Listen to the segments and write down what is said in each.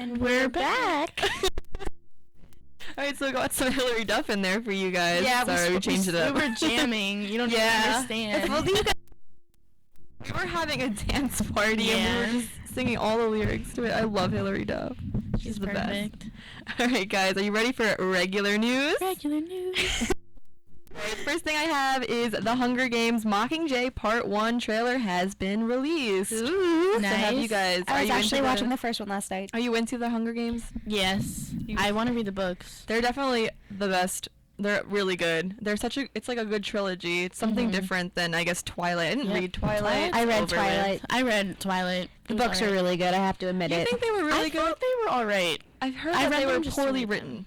And we're back. All right, so we got some Hillary Duff in there for you guys. Yeah, sorry, we changed it up. We were jamming. You don't even understand. Well, we were having a dance party and we were just singing all the lyrics to it. I love Hillary Duff. She's the perfect. best. All right, guys, are you ready for regular news? Regular news. Alright, first thing I have is The Hunger Games Mockingjay Part 1 trailer has been released. Ooh, nice. So have you guys, I was actually watching the first one last night. Are you into The Hunger Games? Yes. I want to read the books. They're definitely the best. They're really good. They're it's like a good trilogy. It's something different than, I guess, Twilight. I didn't read Twilight. I read Twilight. I read Twilight. The books are really good, I have to admit it. You think they were really good? I thought they were alright. I've heard that they were poorly written.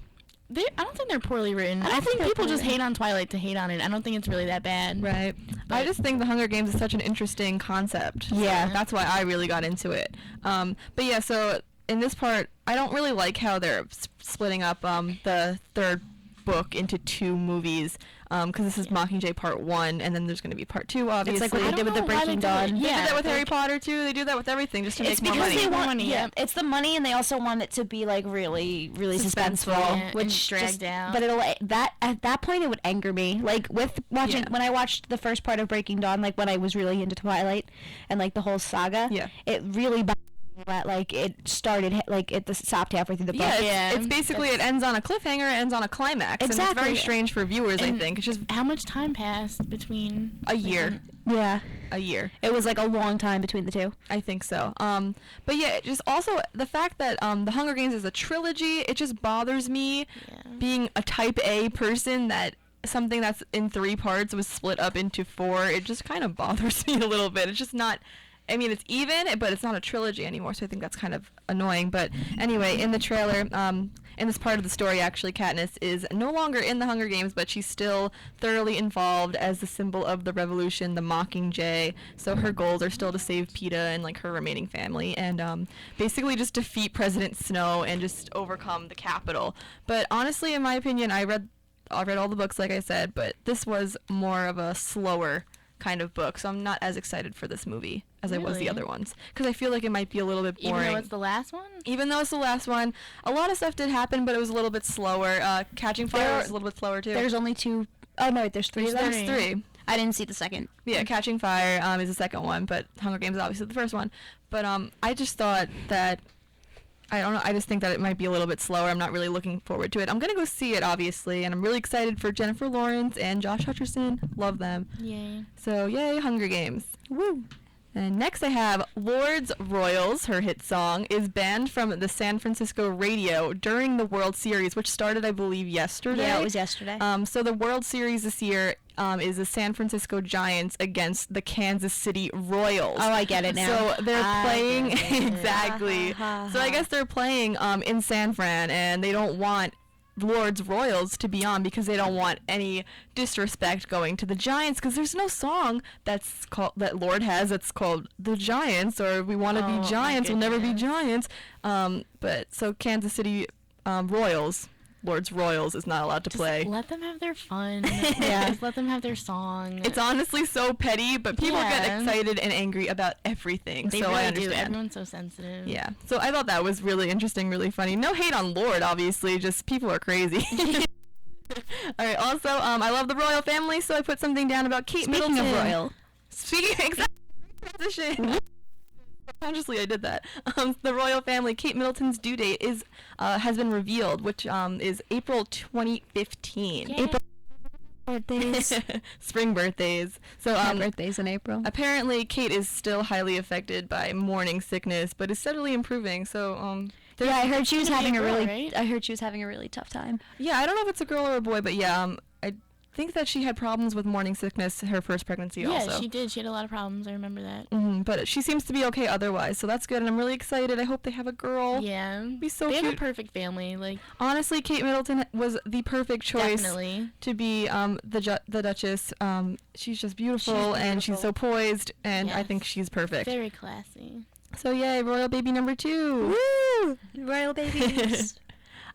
I don't think they're poorly written. I think people just hate on Twilight to hate on it. I don't think it's really that bad. Right. But I just think The Hunger Games is such an interesting concept. Yeah. So that's why I really got into it. But yeah, so in this part, I don't really like how they're splitting up the third book into 2 movies, because this is Mockingjay Part 1, and then there's going to be Part 2, obviously. It's like what they did with the Breaking Dawn. They did that with Harry Potter, too. They do that with everything just to make more money. They want money. Yeah, it's the money, and they also want it to be, like, really, really suspenseful. Which dragged out. But at that point, it would anger me. Like, with watching, when I watched the first part of Breaking Dawn, like, when I was really into Twilight, and, like, the whole saga, it really that like it started like it stopped halfway through the book. It's basically it ends on a cliffhanger, it ends on a climax. Exactly. And it's very strange for viewers, I think. It's just how much time passed between a year. Yeah, a year. It was like a long time between the 2. I think so. But yeah, just also the fact that The Hunger Games is a trilogy, it just bothers me being a type A person that something that's in 3 parts was split up into 4. It just kind of bothers me a little bit. It's just not, I mean, it's even, but it's not a trilogy anymore, so I think that's kind of annoying. But anyway, in the trailer, in this part of the story, actually, Katniss is no longer in the Hunger Games, but she's still thoroughly involved as the symbol of the revolution, the Mockingjay. So her goals are still to save Peeta and, like, her remaining family, and basically just defeat President Snow and just overcome the Capitol. But honestly, in my opinion, I read all the books, like I said, but this was more of a slower kind of book, so I'm not as excited for this movie as I was the other ones, because I feel like it might be a little bit boring. Even though it's the last one? Even though it's the last one, a lot of stuff did happen, but it was a little bit slower. Catching Fire was a little bit slower too. There's only 2. Oh no, there's 3 of them. There's 3. I didn't see the second. Yeah, Catching Fire is the second one, but Hunger Games is obviously the first one. But I just thought that, I don't know, I just think that it might be a little bit slower. I'm not really looking forward to it. I'm going to go see it, obviously, and I'm really excited for Jennifer Lawrence and Josh Hutcherson. Love them. Yay. So, yay, Hunger Games. Woo! And next I have Lords Royals, her hit song, is banned from the San Francisco radio during the World Series, which started, I believe, yesterday. Yeah, it was yesterday. So the World Series this year is the San Francisco Giants against the Kansas City Royals. Oh, I get it now. So they're playing, exactly. So I guess they're playing in San Fran, and they don't want Lord's Royals to be on because they don't want any disrespect going to the Giants, because there's no song that Lord has that's called The Giants, or We Want to Be Giants, We'll Never Be Giants. But so Kansas City Royals, Lord's Royals, is not allowed to play. Let them have their fun. Just let them have their song. It's honestly so petty, but people get excited and angry about everything. They so really I understand. do. Everyone's so sensitive. Yeah. So I thought that was really interesting, really funny. No hate on Lord, obviously. Just people are crazy. All right. Also, I love the royal family, so I put something down about Kate Middleton. Speaking of royal. Speaking exactly. Transition. Consciously, I did that. The royal family, Kate Middleton's due date has been revealed, which is April 2015. Yay. April birthdays. Spring birthdays. So birthdays in April. Apparently, Kate is still highly affected by morning sickness, but is steadily improving. So yeah, I heard she was having I heard she was having a really tough time. Yeah, I don't know if it's a girl or a boy, but yeah, I think that she had problems with morning sickness her first pregnancy also. Yeah, she did. She had a lot of problems. I remember that. But she seems to be okay otherwise, so that's good, and I'm really excited. I hope they have a girl. Yeah. It'd be so cute. They have a perfect family. Like, honestly, Kate Middleton was the perfect choice to be the Duchess. She's just beautiful, and she's so poised, and I think she's perfect. Very classy. So yay, royal baby number 2. Woo! Royal babies.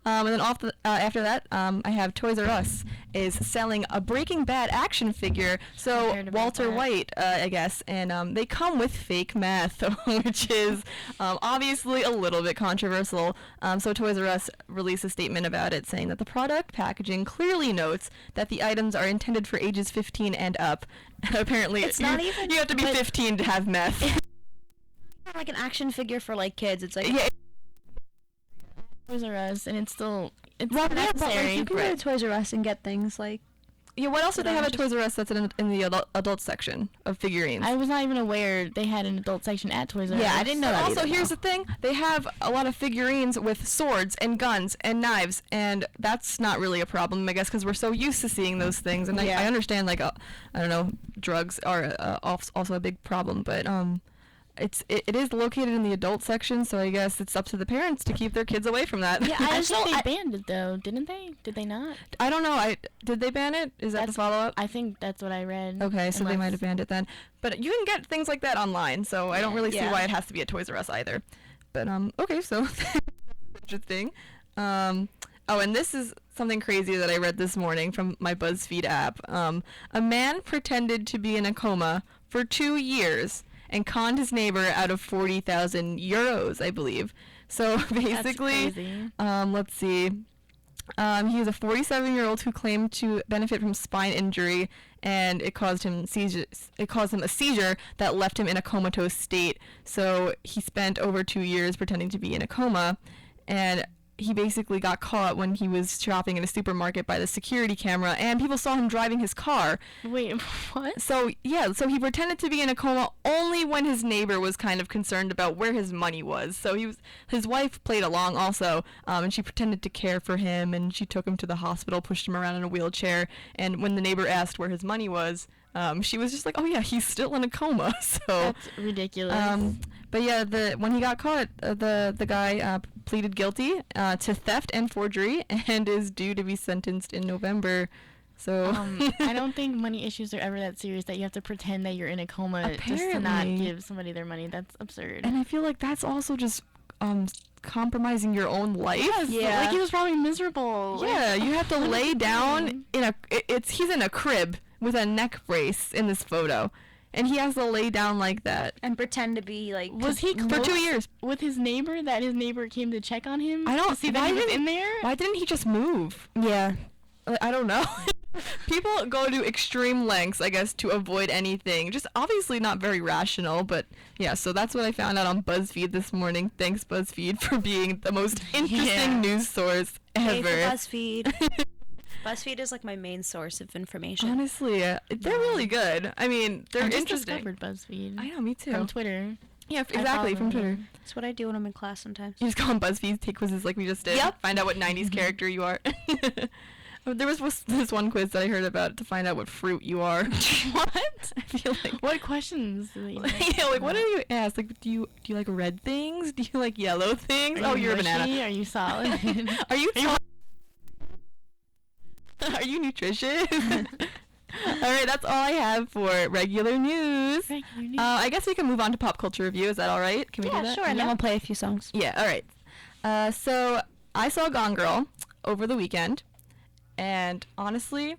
And then after that, I have Toys R Us is selling a Breaking Bad action figure. So Walter White, I guess, and they come with fake meth, which is obviously a little bit controversial. So Toys R Us released a statement about it, saying that the product packaging clearly notes that the items are intended for ages 15 and up. Apparently, it's not even. You have to be 15 to have meth. It's like an action figure for like kids. It's like Toys R Us, and it's well, necessary. yeah, but like, you can go to Toys R Us and get things like. Yeah, what else do they have at Toys R Us that's in the adult section of figurines? I was not even aware they had an adult section at Toys R Us. Yeah, I didn't know that. Also, here's the thing: they have a lot of figurines with swords and guns and knives, and that's not really a problem, I guess, because we're so used to seeing those things. And I understand, like, I don't know, drugs are also a big problem, but it is located in the adult section, so I guess it's up to the parents to keep their kids away from that. Yeah, I think they banned it though, didn't they? Did they not? I don't know. Did they ban it? Is that the follow-up? I think that's what I read. Okay, so they might have banned it then. But you can get things like that online, so I don't really see why it has to be at Toys R Us either. But okay, so interesting. Oh, and this is something crazy that I read this morning from my BuzzFeed app. A man pretended to be in a coma for 2 years and conned his neighbor out of 40,000 euros, I believe. So basically, let's see. He was a 47-year-old who claimed to benefit from spine injury, and it caused him a seizure that left him in a comatose state. So he spent over 2 years pretending to be in a coma, and he basically got caught when he was shopping in a supermarket by the security camera, and people saw him driving his car. Wait, what? So he pretended to be in a coma only when his neighbor was kind of concerned about where his money was. So his wife played along also, and she pretended to care for him, and she took him to the hospital, pushed him around in a wheelchair, and when the neighbor asked where his money was, she was just like, oh yeah, he's still in a coma. So that's ridiculous. But yeah, when he got caught, the guy pleaded guilty to theft and forgery and is due to be sentenced in November. So I don't think money issues are ever that serious that you have to pretend that you're in a coma just to not give somebody their money. That's absurd. And I feel like that's also just compromising your own life. Yes, like he was probably miserable. Yeah, you have to lay down he's in a crib with a neck brace in this photo, and he has to lay down like that and pretend to be like. Was he for 2 years with his neighbor? That his neighbor came to check on him. I don't see that he was in there. Why didn't he just move? Yeah, I don't know. People go to extreme lengths, I guess, to avoid anything. Just obviously not very rational, but yeah, so that's what I found out on BuzzFeed this morning. Thanks, BuzzFeed, for being the most interesting news source ever. BuzzFeed. BuzzFeed is like my main source of information. Honestly, they're really good. I mean, they're interesting. I just discovered BuzzFeed. I know, me too. From Twitter. Yeah, exactly, from Twitter. That's what I do when I'm in class sometimes. You just go on BuzzFeed, take quizzes like we just did. Yep. Find out what 90s character you are. There was this one quiz that I heard about to find out what fruit you are. What? I feel like. What questions do they yeah, like what do you ask? Like, do you like red things? Do you like yellow things? You're a banana. Are you solid? Are you? Are you nutritious? All right, that's all I have for regular news. I guess we can move on to pop culture review. Is that all right? Can we do that? Yeah, sure. And then we'll play a few songs. Yeah, all right. So I saw Gone Girl over the weekend, and honestly,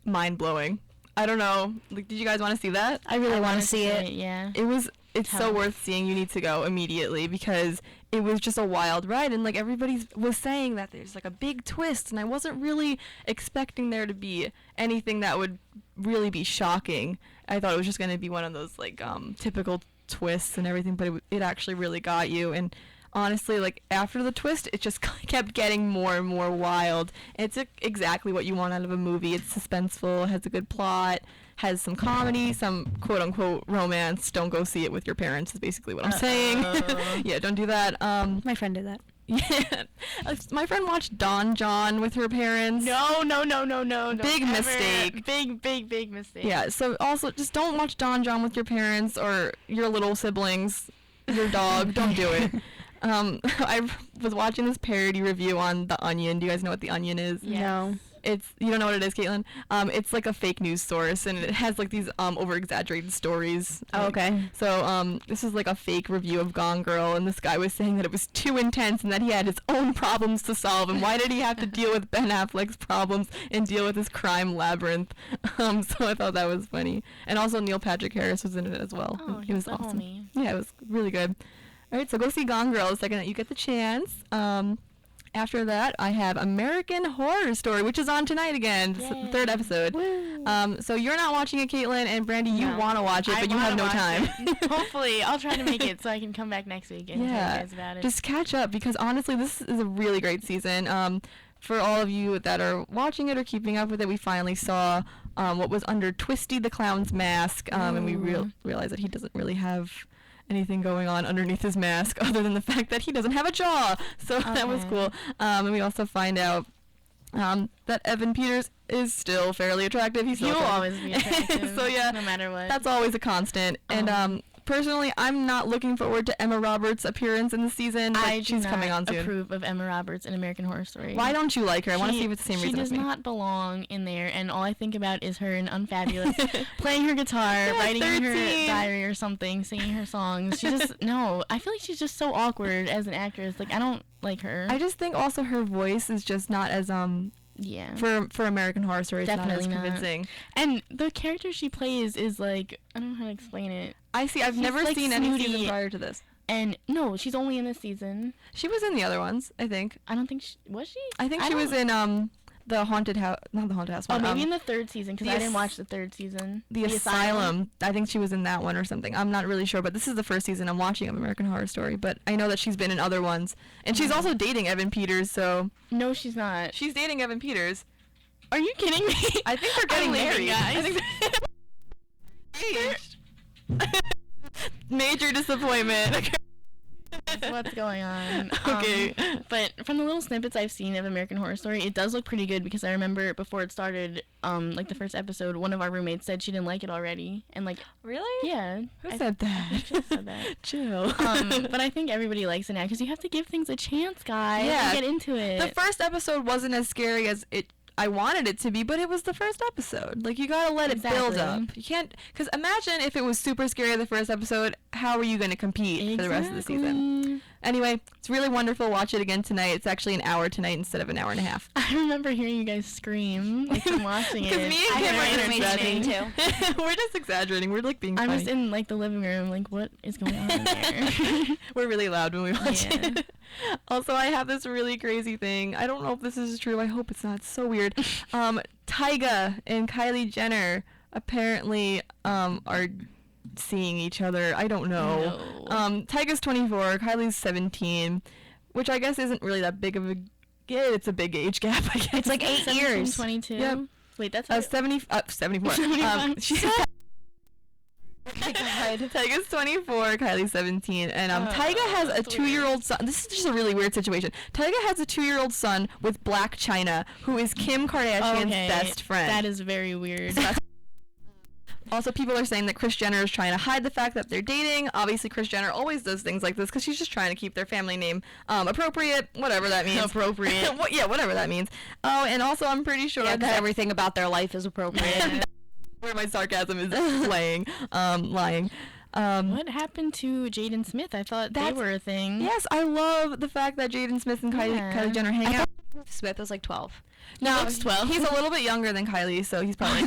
mind-blowing. I don't know. Like, did you guys want to see that? I really want to see it. Yeah. It's so worth seeing. You need to go immediately because it was just a wild ride, and like everybody was saying that there's like a big twist, and I wasn't really expecting there to be anything that would really be shocking. I thought it was just going to be one of those like typical twists and everything, but it actually really got you. And honestly, like after the twist, it just kept getting more and more wild. It's exactly what you want out of a movie. It's suspenseful, has a good plot, has some comedy, some quote-unquote romance. Don't go see it with your parents is basically what I'm saying. Yeah, don't do that. My friend did that. Yeah. My friend watched Don John with her parents. No. Big mistake. Big mistake. Yeah, so also just don't watch Don John with your parents or your little siblings, your dog. Don't do it. I was watching this parody review on The Onion. Do you guys know what The Onion is? Yes. No. you don't know what it is, Caitlin? It's like a fake news source, and it has like these over-exaggerated stories. Oh, okay. So this is like a fake review of Gone Girl, and this guy was saying that it was too intense and that he had his own problems to solve, and why did he have to deal with Ben Affleck's problems and deal with his crime labyrinth? So I thought that was funny. And also Neil Patrick Harris was in it as well. Oh, he was awesome. Homie. Yeah, it was really good. All right, so go see Gone Girl the second that you get the chance. After that, I have American Horror Story, which is on tonight again. It's the third episode. So you're not watching it, Caitlin, and Brandy, you want to watch it, but you have no time. Hopefully, I'll try to make it so I can come back next week and tell you guys about it. Just catch up, because honestly, this is a really great season. For all of you that are watching it or keeping up with it, we finally saw what was under Twisty the Clown's mask, and we realized that he doesn't really have anything going on underneath his mask other than the fact that he doesn't have a jaw. So that was cool. And we also find out that Evan Peters is still fairly attractive. He'll always be attractive. So yeah, no matter what. That's always a constant. And personally, I'm not looking forward to Emma Roberts' appearance in the season, but she's coming on soon. I approve of Emma Roberts in American Horror Story. Why don't you like her? I want to see if it's the same reason as me. She does not belong in there, and all I think about is her in Unfabulous, playing her guitar, writing in her diary or something, singing her songs. She just, no, I feel like she's just so awkward as an actress. Like, I don't like her. I just think also her voice is just not as, for American Horror Story, it's not as convincing. And the character she plays is like, I don't know how to explain it. I've never seen any season prior to this. And no, she's only in this season. She was in the other ones, I think. I don't think was she? I think she was in the haunted house, not the haunted house one. Oh, maybe in the third season, because I didn't watch the third season. The Asylum. I think she was in that one or something. I'm not really sure, but this is the first season I'm watching of American Horror Story. But I know that she's been in other ones, and she's also dating Evan Peters. So no, she's not. She's dating Evan Peters. Are you kidding me? I think they're getting married, guys. I think Major disappointment. What's going on? Okay. But from the little snippets I've seen of American Horror Story, it does look pretty good, because I remember before it started, like the first episode, one of our roommates said she didn't like it already, and like really? Yeah. Who said that? I just said that. Chill. But I think everybody likes it now, because you have to give things a chance, guys. Yeah. And get into it. The first episode wasn't as scary as I wanted it to be, but it was the first episode. Like, you gotta let it build up. You can't, because imagine if it was super scary the first episode, how are you going to compete for the rest of the season? Anyway, it's really wonderful. Watch it again tonight. It's actually an hour tonight instead of an hour and a half. I remember hearing you guys scream like from watching it. Because me and Kim are exaggerating too. We're just exaggerating. We're like being funny. I'm just in like the living room, like, what is going on in there? We're really loud when we watch it. Also, I have this really crazy thing. I don't know if this is true. I hope it's not. It's so weird. Tyga and Kylie Jenner apparently are seeing each other. I don't know. No. Tyga's 24, Kylie's 17, which I guess isn't really that big of a... Yeah, it's a big age gap, I guess. It's like 8 years. 22. Yep. Wait, that's... 74. She's... Tyga's 24, Kylie's 17, and Tyga has a 2-year-old son. This is just a really weird situation. Tyga has a 2-year-old son with Blac Chyna, who is Kim Kardashian's best friend. That is very weird. Also, people are saying that Kris Jenner is trying to hide the fact that they're dating. Obviously, Kris Jenner always does things like this because she's just trying to keep their family name appropriate, whatever that means. Appropriate. Yeah, whatever that means. Oh, and also, I'm pretty sure that everything about their life is appropriate. Where my sarcasm is lying. What happened to Jaden Smith? I thought they were a thing. Yes, I love the fact that Jaden Smith and Kylie Jenner hang out. Smith was like 12. No, he's 12. He's a little bit younger than Kylie, so he's probably...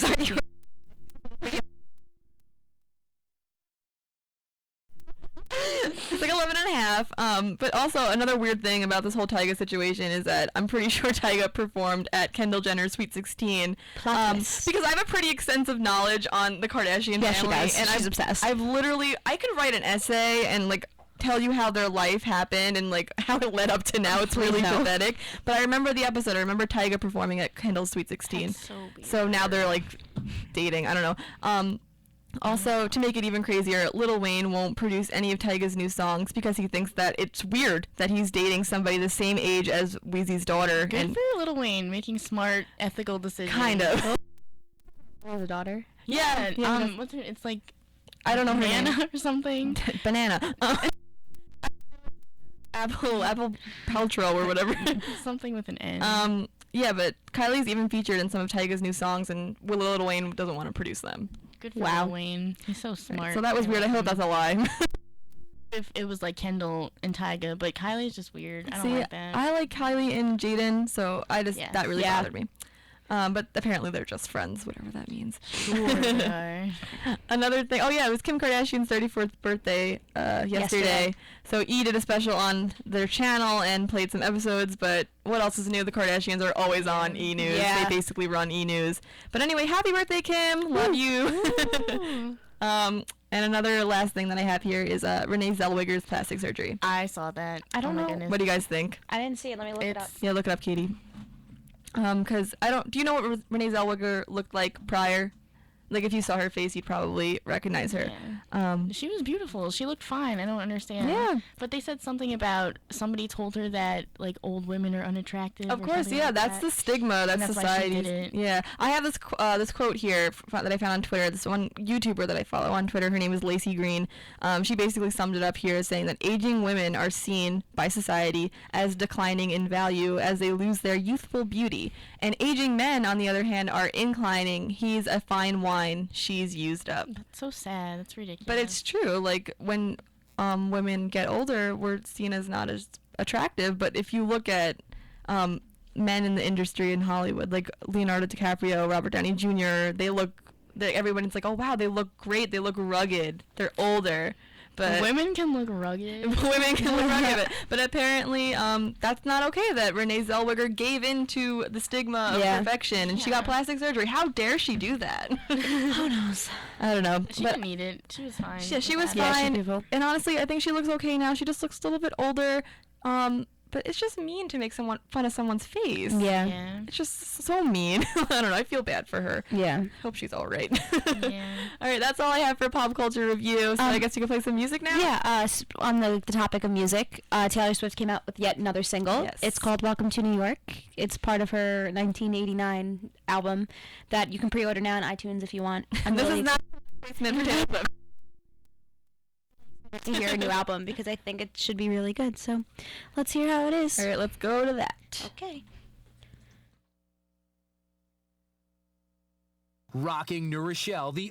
It's like 11 and a half. But also another weird thing about this whole Tyga situation is that I'm pretty sure Tyga performed at Kendall Jenner's Sweet 16. Because I have a pretty extensive knowledge on the Kardashian family. She does. And She's obsessed. I could write an essay and like tell you how their life happened and like how it led up to now. It's really pathetic. But I remember the episode. I remember Tyga performing at Kendall's Sweet 16. That's so weird. So now they're like dating. I don't know. Also, to make it even crazier, Lil Wayne won't produce any of Tyga's new songs because he thinks that it's weird that he's dating somebody the same age as Weezy's daughter. Good for Lil Wayne, making smart, ethical decisions. Kind of. Oh, the daughter? Yeah. What's her? It's like... I don't know her name. Banana or something? Banana. Apple Paltrow or whatever. Something with an N. Yeah, but Kylie's even featured in some of Tyga's new songs, and Lil Wayne doesn't want to produce them. Good for Lil Wayne. He's so smart. Right, so that was weird. I hope that's a lie. If it was like Kendall and Tyga, but Kylie's just weird. I don't like that. I like Kylie and Jaden, so that really bothered me. But apparently they're just friends, whatever that means. Sure they are. Another thing, it was Kim Kardashian's 34th birthday yesterday. So E did a special on their channel and played some episodes, but what else is new? The Kardashians are always on E! News. Yeah. They basically run E! News. But anyway, happy birthday, Kim. Love you. And another last thing that I have here is Renee Zellweger's plastic surgery. I saw that. I don't know. What do you guys think? I didn't see it. Let me look it up. Yeah, look it up, Katie. Because do you know what Renee Zellweger looked like prior? Like, if you saw her face, you'd probably recognize her. Yeah. She was beautiful. She looked fine. I don't understand. Yeah. But they said something about somebody told her that, like, old women are unattractive. Of course, yeah. Like that's the stigma. That's society. Yeah. I have this quote here that I found on Twitter. This one YouTuber that I follow on Twitter, her name is Lacey Green. She basically summed it up here saying that aging women are seen by society as declining in value as they lose their youthful beauty. And aging men, on the other hand, are inclining. He's a fine wine. She's used up. That's so sad. That's ridiculous. But it's true. Like, when women get older, we're seen as not as attractive. But if you look at men in the industry in Hollywood, like Leonardo DiCaprio, Robert Downey Jr., everyone's like, oh wow, they look great. They look rugged. They're older. But women can look rugged. Women can look rugged. But apparently, that's not okay that Renee Zellweger gave in to the stigma of perfection, and she got plastic surgery. How dare she do that? Who knows? I don't know. She didn't need it. She was fine. Yeah, she was fine. And honestly, I think she looks okay now. She just looks a little bit older. But it's just mean to make fun of someone's face. Yeah. It's just so mean. I don't know. I feel bad for her. Yeah. Hope she's all right. Yeah. All right, that's all I have for pop culture review. So I guess you can play some music now? Yeah. On the topic of music, Taylor Swift came out with yet another single. Yes. It's called Welcome to New York. It's part of her 1989 album that you can pre-order now on iTunes if you want. This is not a replacement for Taylor Swift. To hear a new album because I think it should be really good. So let's hear how it is. All right, let's go to that. Okay. Rocking New Rochelle, the